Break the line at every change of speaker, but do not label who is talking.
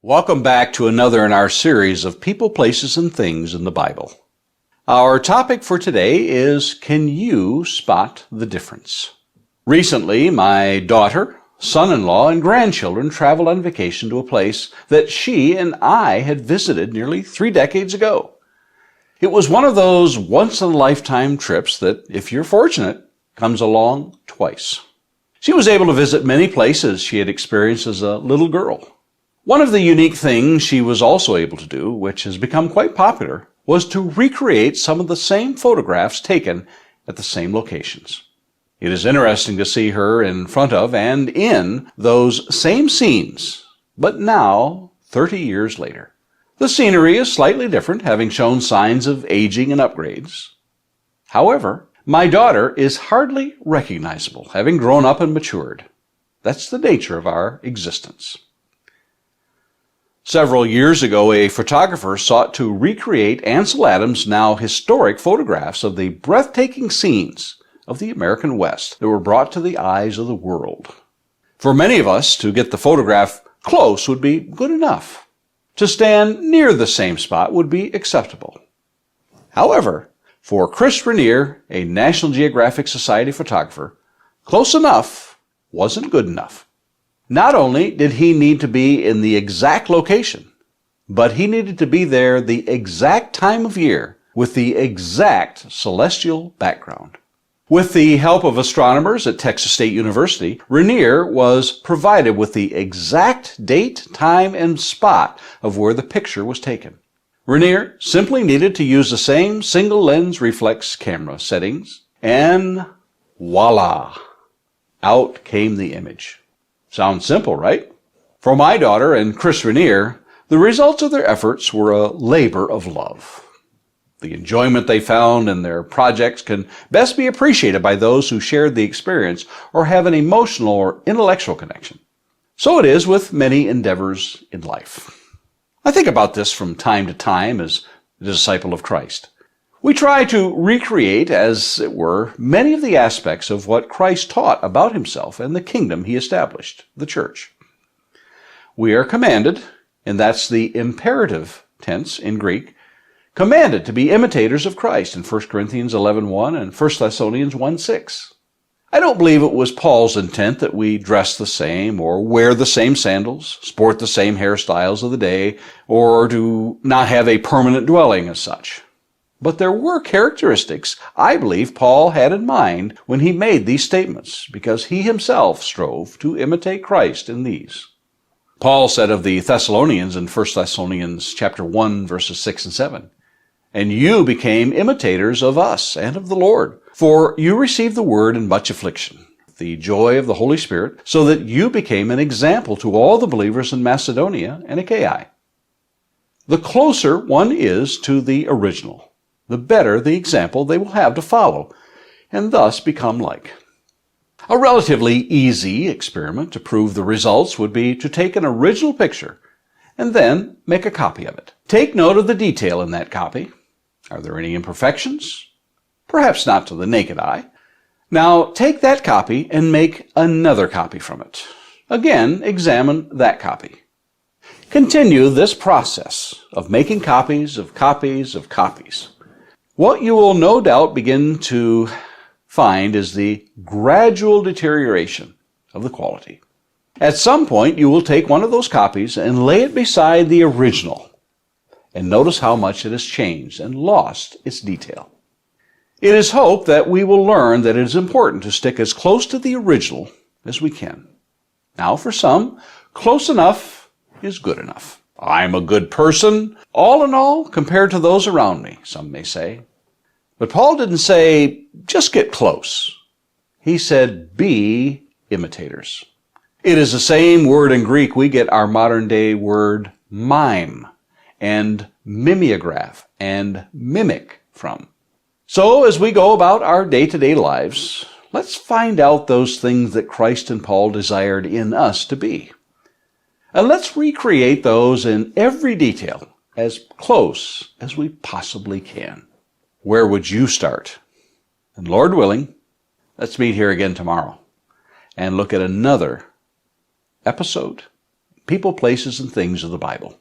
Welcome back to another in our series of people, places, and things in the Bible. Our topic for today is, can you spot the difference? Recently, my daughter, son-in-law, and grandchildren traveled on vacation to a place that she and I had visited nearly 3 decades ago. It was one of those once-in-a-lifetime trips that, if you're fortunate, comes along twice. She was able to visit many places she had experienced as a little girl. One of the unique things she was also able to do, which has become quite popular, was to recreate some of the same photographs taken at the same locations. It is interesting to see her in front of and in those same scenes, but now, 30 years later. The scenery is slightly different, having shown signs of aging and upgrades. However, my daughter is hardly recognizable, having grown up and matured. That's the nature of our existence. Several years ago, a photographer sought to recreate Ansel Adams' now historic photographs of the breathtaking scenes of the American West that were brought to the eyes of the world. For many of us, to get the photograph close would be good enough. To stand near the same spot would be acceptable. However, for Chris Rainier, a National Geographic Society photographer, close enough wasn't good enough. Not only did he need to be in the exact location, but he needed to be there the exact time of year with the exact celestial background. With the help of astronomers at Texas State University, Rainier was provided with the exact date, time, and spot of where the picture was taken. Rainier simply needed to use the same single lens reflex camera settings, and voila, out came the image. Sounds simple, right? For my daughter and Chris Rainier, the results of their efforts were a labor of love. The enjoyment they found in their projects can best be appreciated by those who shared the experience or have an emotional or intellectual connection. So it is with many endeavors in life. I think about this from time to time as a disciple of Christ. We try to recreate, as it were, many of the aspects of what Christ taught about himself and the kingdom he established, the church. We are commanded, and that's the imperative tense in Greek, commanded to be imitators of Christ in 1 Corinthians 11:1 and 1 Thessalonians 1:6. I don't believe it was Paul's intent that we dress the same or wear the same sandals, sport the same hairstyles of the day, or to not have a permanent dwelling as such. But there were characteristics I believe Paul had in mind when he made these statements, because he himself strove to imitate Christ in these. Paul said of the Thessalonians in 1 Thessalonians chapter 1, verses 6 and 7, "And you became imitators of us and of the Lord, for you received the word in much affliction, the joy of the Holy Spirit, so that you became an example to all the believers in Macedonia and Achaia." The closer one is to the original, the better the example they will have to follow, and thus become like. A relatively easy experiment to prove the results would be to take an original picture and then make a copy of it. Take note of the detail in that copy. Are there any imperfections? Perhaps not to the naked eye. Now take that copy and make another copy from it. Again, examine that copy. Continue this process of making copies of copies of copies. What you will no doubt begin to find is the gradual deterioration of the quality. At some point, you will take one of those copies and lay it beside the original, and notice how much it has changed and lost its detail. It is hoped that we will learn that it is important to stick as close to the original as we can. Now, for some, close enough is good enough. I'm a good person, all in all, compared to those around me, some may say. But Paul didn't say, just get close. He said, be imitators. It is the same word in Greek we get our modern-day word mime and mimeograph and mimic from. So as we go about our day-to-day lives, let's find out those things that Christ and Paul desired in us to be. And let's recreate those in every detail as close as we possibly can. Where would you start? And Lord willing, let's meet here again tomorrow and look at another episode, people, places, and things of the Bible.